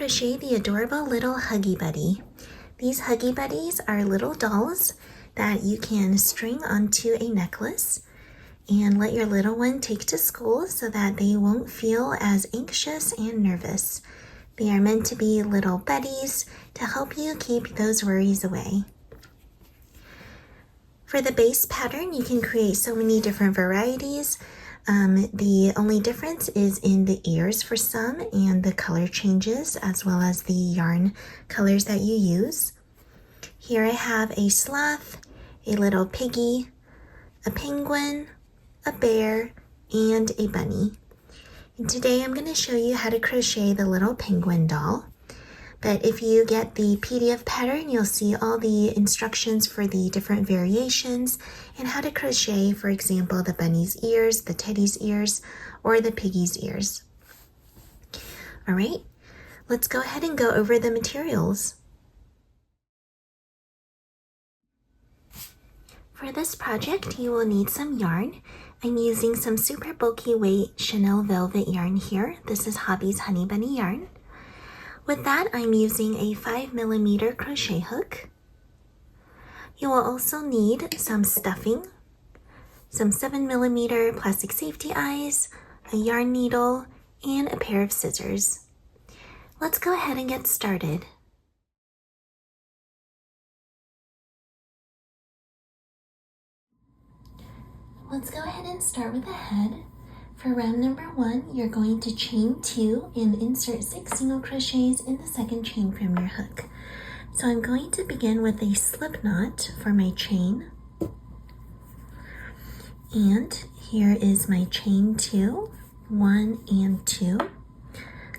crochet the adorable little Huggy Buddy. These Huggy Buddies are little dolls that you can string onto a necklace and let your little one take to school so that they won't feel as anxious and nervous. They are meant to be little buddies to help you keep those worries away. For the base pattern, you can create so many different varieties. The only difference is in the ears for some and the color changes as well as the yarn colors that you use. Here I have a sloth, a little piggy, a penguin, a bear, and a bunny. And today I'm going to show you how to crochet the little penguin doll. But if you get the PDF pattern, you'll see all the instructions for the different variations and how to crochet, for example, the bunny's ears, the teddy's ears, or the piggy's ears. All right, let's go ahead and go over the materials. For this project, you will need some yarn. I'm using some super bulky weight Chanel velvet yarn here. This is Hobby's Honey Bunny yarn. With that, I'm using a 5mm crochet hook. You will also need some stuffing, some 7mm plastic safety eyes, a yarn needle, and a pair of scissors. Let's go ahead and get started. Let's go ahead and start with the head. For round number 1, you're going to chain 2 and insert 6 single crochets in the second chain from your hook. So I'm going to begin with a slip knot for my chain. And here is my chain 2, 1 and 2.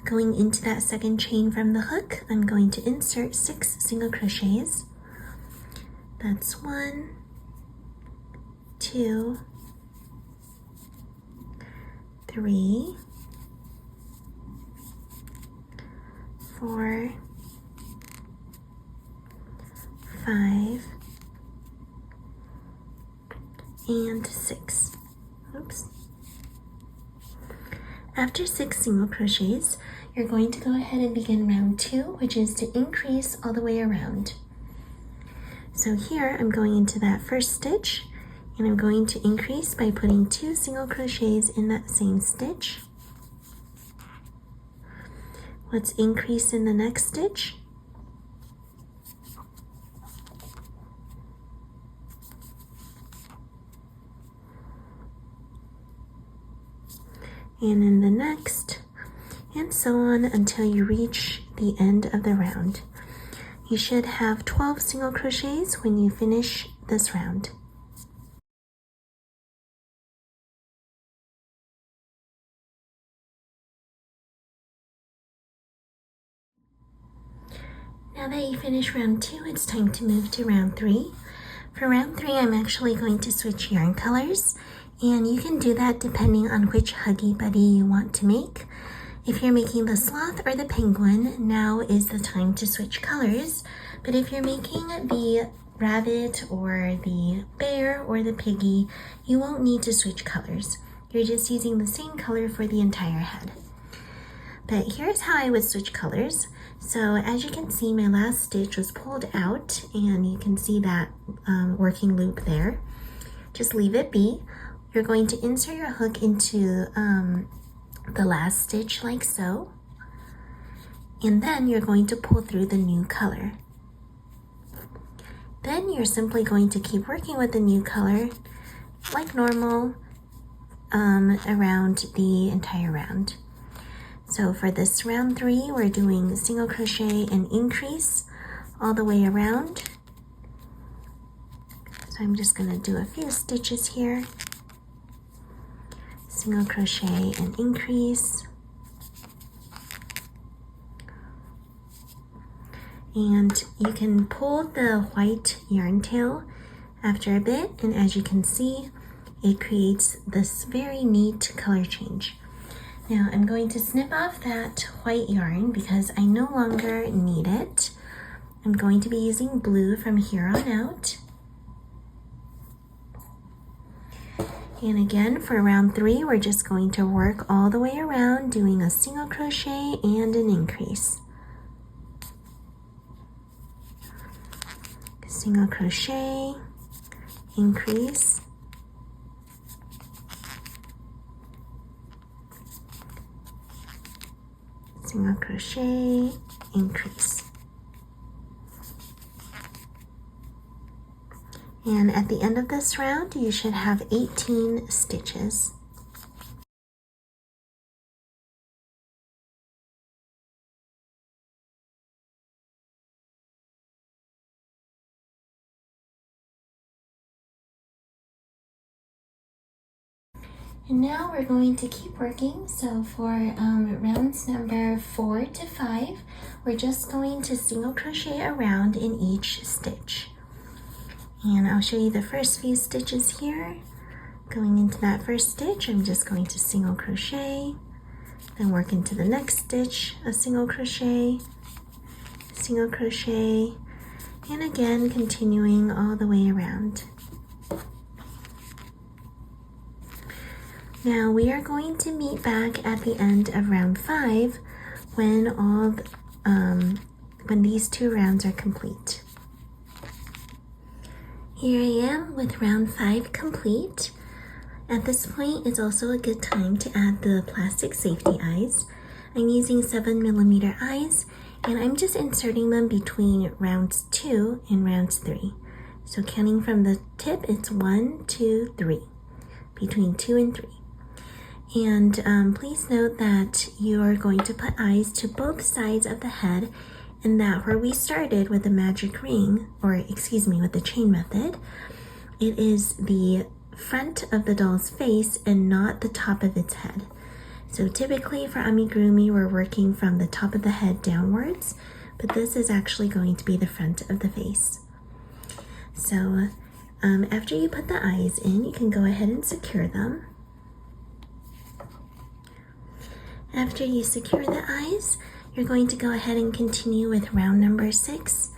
Going into that second chain from the hook, I'm going to insert 6 single crochets. That's 1, 2, 3, 4, 5, and 6. Oops. After 6 single crochets, you're going to go ahead and begin round 2, which is to increase all the way around. So here I'm going into that first stitch, and I'm going to increase by putting 2 single crochets in that same stitch. Let's increase in the next stitch. And in the next, and so on until you reach the end of the round. You should have 12 single crochets when you finish this round. Now that you finish round 2, it's time to move to round 3. For round 3, I'm actually going to switch yarn colors, and you can do that depending on which Huggy Buddy you want to make. If you're making the sloth or the penguin, now is the time to switch colors. But if you're making the rabbit or the bear or the piggy, you won't need to switch colors. You're just using the same color for the entire head. But here's how I would switch colors. So as you can see, my last stitch was pulled out, and you can see that working loop there. Just leave it be. You're going to insert your hook into the last stitch like so, and then you're going to pull through the new color. Then you're simply going to keep working with the new color like normal around the entire round. So for this round 3, we're doing single crochet and increase all the way around. So I'm just going to do a few stitches here. Single crochet and increase. And you can pull the white yarn tail after a bit, and as you can see, it creates this very neat color change. Now I'm going to snip off that white yarn because I no longer need it. I'm going to be using blue from here on out. And again, for round 3, we're just going to work all the way around doing a single crochet and an increase. single crochet, increase, single crochet, increase. And at the end of this round, you should have 18 stitches. And now we're going to keep working. So for rounds number 4 to 5, we're just going to single crochet around in each stitch. And I'll show you the first few stitches here. Going into that first stitch, I'm just going to single crochet, then work into the next stitch, a single crochet, and again continuing all the way around. Now we are going to meet back at the end of round 5 when these 2 rounds are complete. Here I am with round 5 complete. At this point, it's also a good time to add the plastic safety eyes. I'm using 7mm eyes, and I'm just inserting them between rounds 2 and rounds 3. So counting from the tip, it's 1, 2, 3, between 2 and 3. And please note that you are going to put eyes to both sides of the head, and that where we started with the magic ring, or excuse me, with the chain method, it is the front of the doll's face and not the top of its head. So typically for amigurumi, we're working from the top of the head downwards, but this is actually going to be the front of the face. So after you put the eyes in, you can go ahead and secure them. After you secure the eyes, you're going to go ahead and continue with round number 6.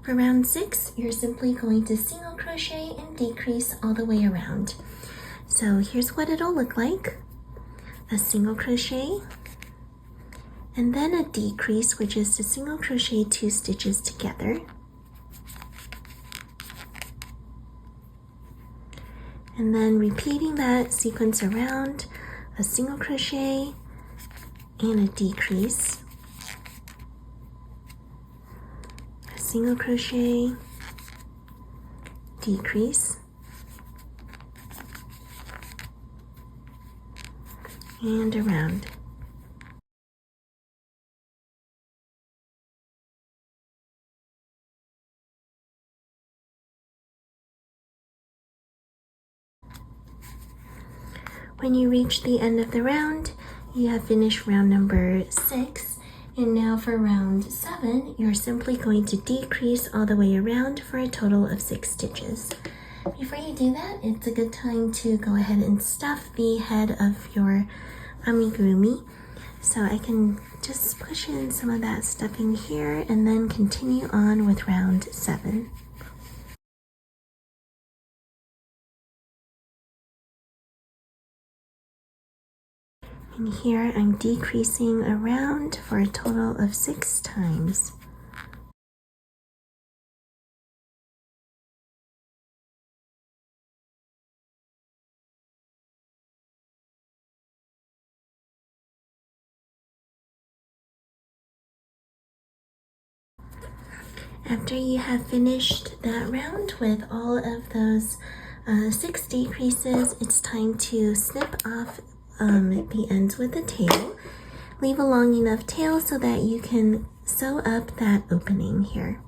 For round 6, you're simply going to single crochet and decrease all the way around. So here's what it'll look like. A single crochet, and then a decrease, which is to single crochet 2 stitches together. And then repeating that sequence around, a single crochet and a decrease, a single crochet, decrease, and around. When you reach the end of the round, you have finished round number 6, and now for round 7, you're simply going to decrease all the way around for a total of 6 stitches. Before you do that, it's a good time to go ahead and stuff the head of your amigurumi. So I can just push in some of that stuffing here and then continue on with round 7. And here I'm decreasing around for a total of 6 times. After you have finished that round with all of those 6 decreases, it's time to snip off the ends with the tail. Leave a long enough tail so that you can sew up that opening here.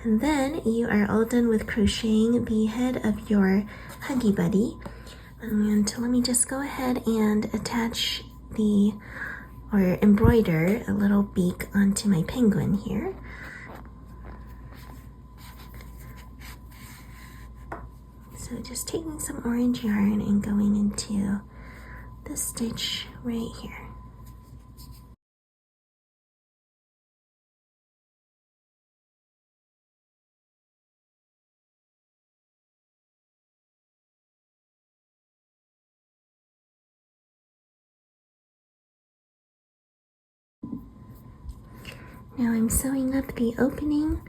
And then you are all done with crocheting the head of your Huggy Buddy. And let me just go ahead and attach or embroider a little beak onto my penguin here. So just taking some orange yarn and going into the stitch right here. Now I'm sewing up the opening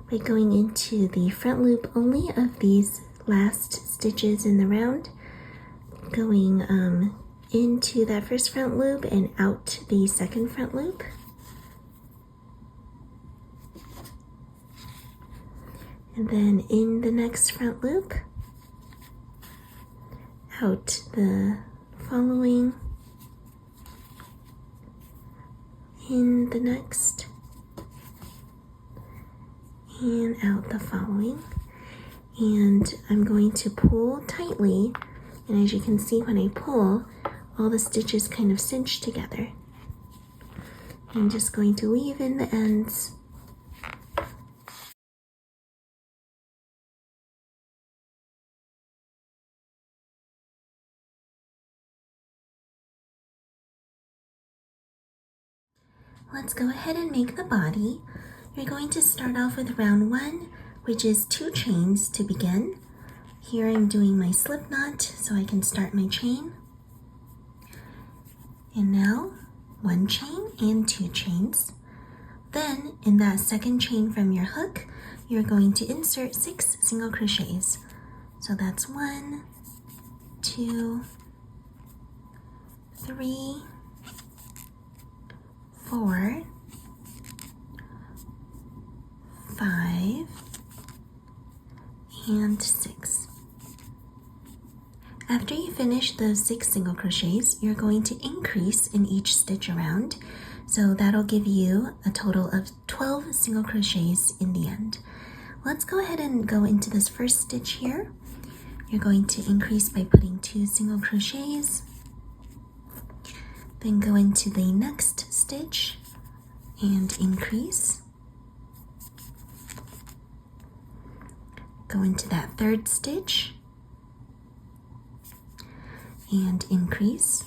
by going into the front loop only of these last stitches in the round, going into that first front loop and out the second front loop. And then in the next front loop, out the following, in the next, and out the following. And I'm going to pull tightly, and as you can see when I pull, all the stitches kind of cinch together. I'm just going to weave in the ends. Let's go ahead and make the body. You're going to start off with round 1, which is 2 chains to begin. Here I'm doing my slip knot so I can start my chain. And now 1 chain and 2 chains. Then in that second chain from your hook, you're going to insert 6 single crochets. So that's 1, 2, 3, 4, 5, and 6. After you finish those 6 single crochets, you're going to increase in each stitch around. So that'll give you a total of 12 single crochets in the end. Let's go ahead and go into this first stitch here. You're going to increase by putting 2 single crochets. Then go into the next stitch and increase. Go into that third stitch and increase.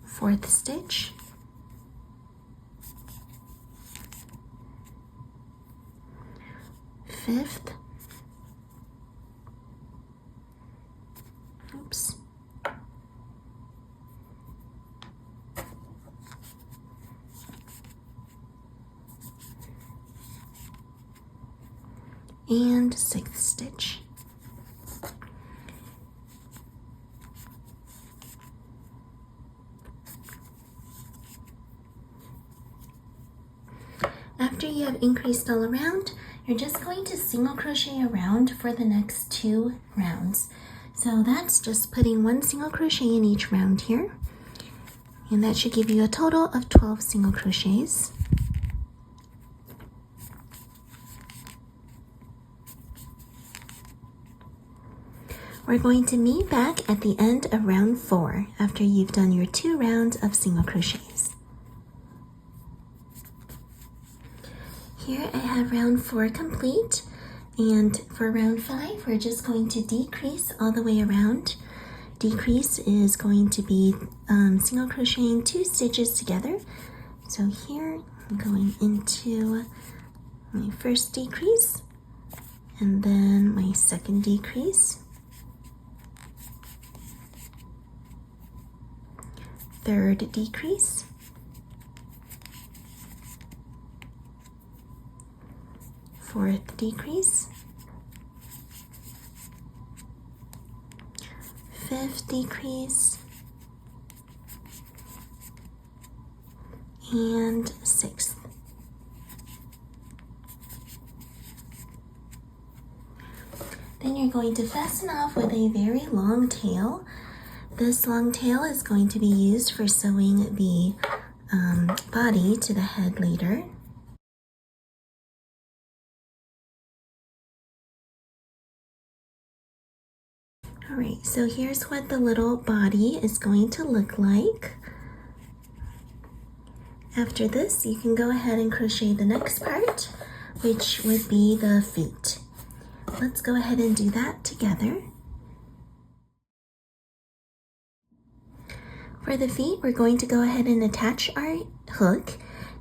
Fourth stitch. Fifth, oops, and sixth stitch. After you have increased all around, you're just going to single crochet around for the next 2 rounds. So that's just putting 1 single crochet in each round here. And that should give you a total of 12 single crochets. We're going to meet back at the end of round 4 after you've done your 2 rounds of single crochets. Here I have round 4 complete, and for round 5 we're just going to decrease all the way around. Decrease is going to be single crocheting 2 stitches together. So here I'm going into my first decrease and then my second decrease, third decrease, fourth decrease, fifth decrease, and sixth. Then you're going to fasten off with a very long tail. This long tail is going to be used for sewing the body to the head later. Alright, so here's what the little body is going to look like. After this, you can go ahead and crochet the next part, which would be the feet. Let's go ahead and do that together. For the feet, we're going to go ahead and attach our hook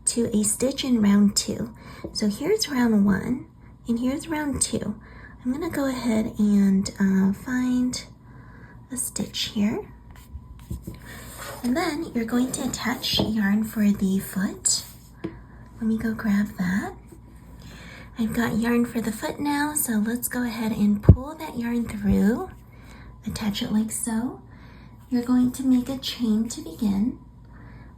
to a stitch in round 2. So here's round 1, and here's round 2. I'm going to go ahead and find the stitch here. And then you're going to attach yarn for the foot. Let me go grab that. I've got yarn for the foot now, so let's go ahead and pull that yarn through. Attach it like so. You're going to make a chain to begin.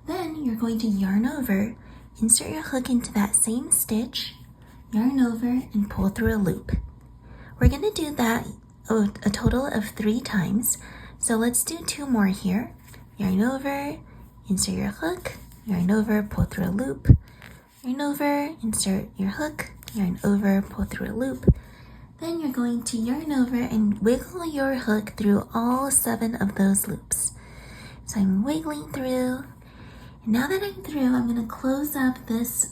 Then you're going to yarn over, insert your hook into that same stitch, yarn over, and pull through a loop. We're going to do that a total of 3 times. So let's do 2 more here. Yarn over, insert your hook, yarn over, pull through a loop, yarn over, insert your hook, yarn over, pull through a loop. Then you're going to yarn over and wiggle your hook through all 7 of those loops. So I'm wiggling through. And now that I'm through, I'm going to close up this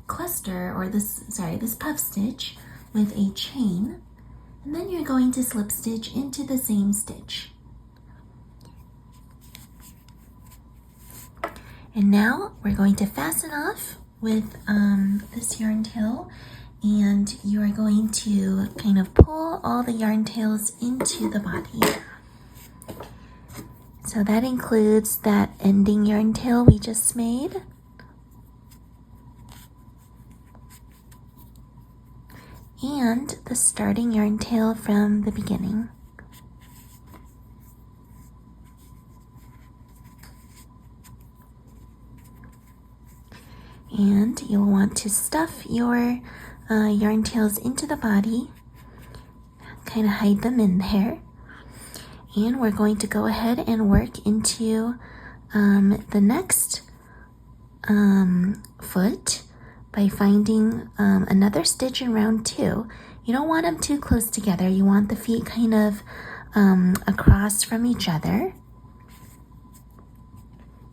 cluster, or this puff stitch with a chain. And then you're going to slip stitch into the same stitch. And now we're going to fasten off with this yarn tail, and you are going to kind of pull all the yarn tails into the body. So that includes that ending yarn tail we just made. And the starting yarn tail from the beginning. And you'll want to stuff your yarn tails into the body, kind of hide them in there. And we're going to go ahead and work into the next foot by finding another stitch in round 2. You don't want them too close together. You want the feet kind of across from each other.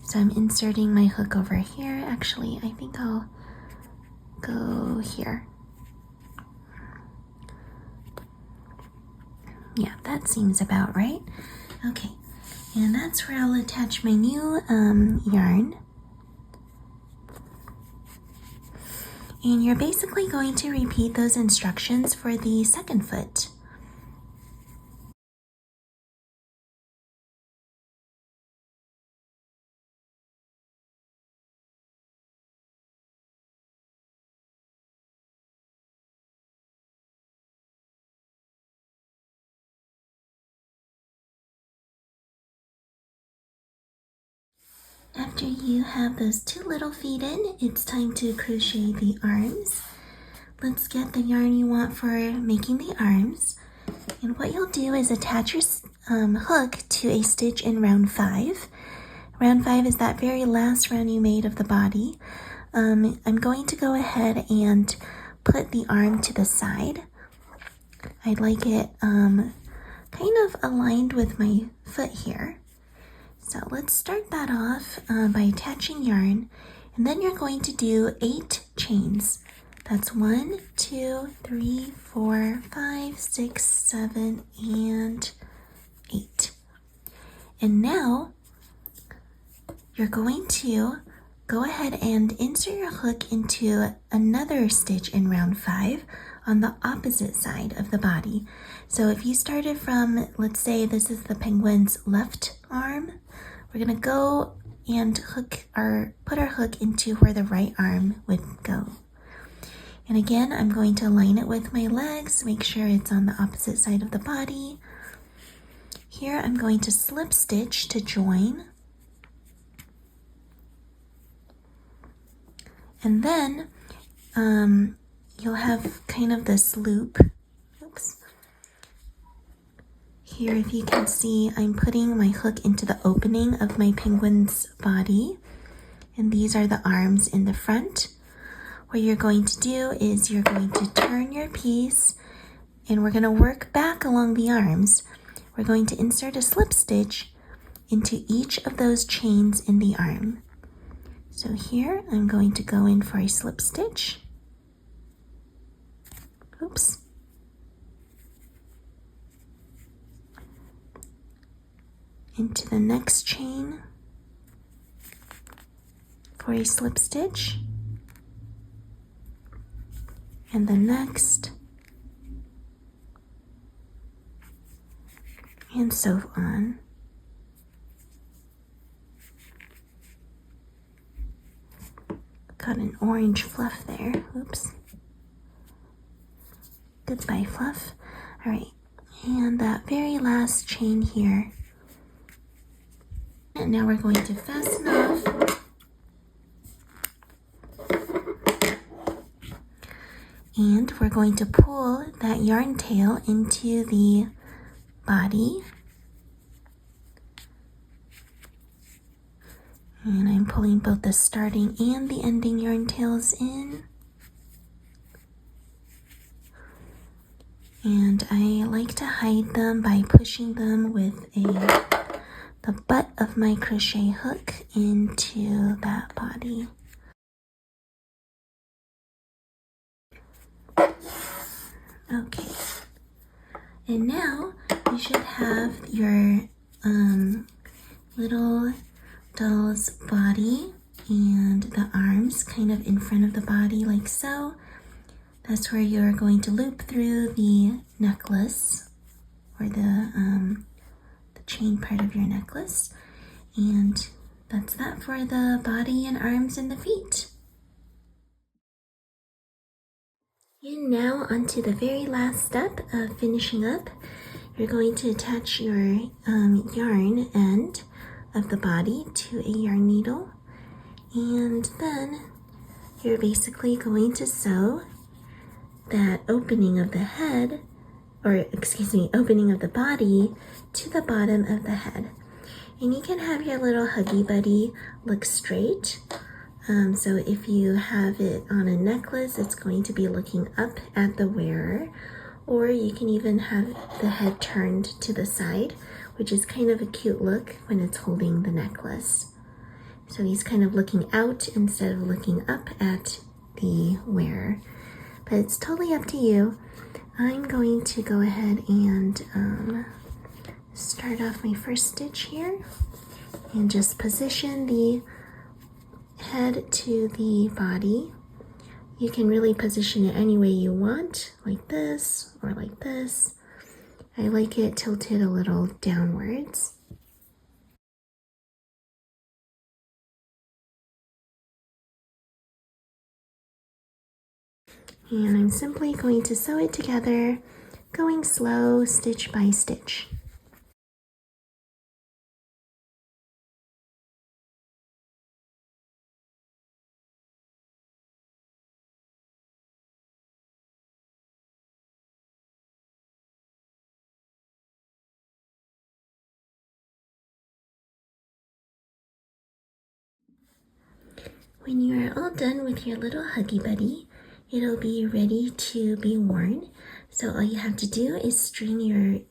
So I'm inserting my hook over here. Actually, I think I'll go here. Yeah, that seems about right. Okay, and that's where I'll attach my new yarn. And you're basically going to repeat those instructions for the second foot. After you have those 2 little feet in, it's time to crochet the arms. Let's get the yarn you want for making the arms. And what you'll do is attach your hook to a stitch in round 5. Round 5 is that very last round you made of the body. I'm going to go ahead and put the arm to the side. I'd like it kind of aligned with my foot here. So let's start that off by attaching yarn, and then you're going to do 8 chains. That's 1, 2, 3, 4, 5, 6, 7, and 8. And now you're going to go ahead and insert your hook into another stitch in round 5 on the opposite side of the body. So if you started from, let's say this is the penguin's left arm, we're gonna go and put our hook into where the right arm would go. And again, I'm going to align it with my legs, make sure it's on the opposite side of the body. Here I'm going to slip stitch to join. And then you'll have kind of this loop. Oops. Here, if you can see, I'm putting my hook into the opening of my penguin's body. And these are the arms in the front. What you're going to do is you're going to turn your piece, and we're going to work back along the arms. We're going to insert a slip stitch into each of those chains in the arm. So here, I'm going to go in for a slip stitch. Oops. Into the next chain for a slip stitch, and the next, and sew on. Got an orange fluff there. Oops. Goodbye, fluff. All right, and that very last chain here. And now we're going to fasten off. And we're going to pull that yarn tail into the body. And I'm pulling both the starting and the ending yarn tails in. And I like to hide them by pushing them with the butt of my crochet hook into that body. Okay, and now you should have your little doll's body and the arms kind of in front of the body like so. That's where you're going to loop through the necklace or the chain part of your necklace, and that's that for the body and arms and the feet. And now onto the very last step of finishing up. You're going to attach your yarn end of the body to a yarn needle, and then you're basically going to sew that opening of the head, opening of the body to the bottom of the head. And you can have your little Huggy Buddy look straight. So if you have it on a necklace, it's going to be looking up at the wearer, or you can even have the head turned to the side, which is kind of a cute look when it's holding the necklace. So he's kind of looking out instead of looking up at the wearer. But it's totally up to you. I'm going to go ahead and start off my first stitch here and just position the head to the body. You can really position it any way you want, like this or like this. I like it tilted a little downwards. And I'm simply going to sew it together, going slow, stitch by stitch. When you are all done with your little Huggy Buddy, it'll be ready to be worn. So all you have to do is string your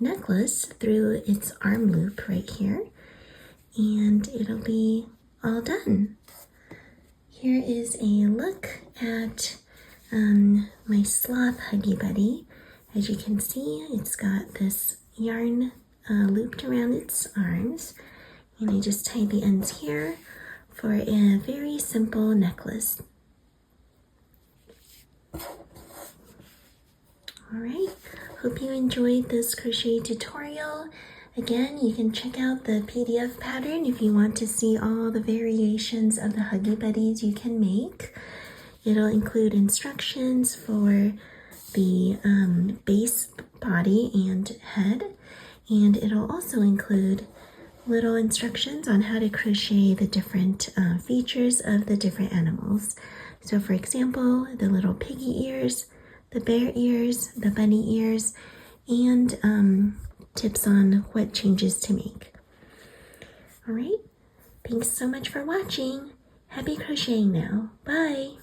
necklace through its arm loop right here, and it'll be all done. Here is a look at my sloth Huggy Buddy. As you can see, it's got this yarn looped around its arms, and I just tied the ends here for a very simple necklace. Alright, hope you enjoyed this crochet tutorial. Again, you can check out the PDF pattern if you want to see all the variations of the Huggy Buddies you can make. It'll include instructions for the base body and head, and it'll also include little instructions on how to crochet the different features of the different animals. So for example, the little piggy ears, the bear ears, the bunny ears, and tips on what changes to make. All right, thanks so much for watching. Happy crocheting now. Bye.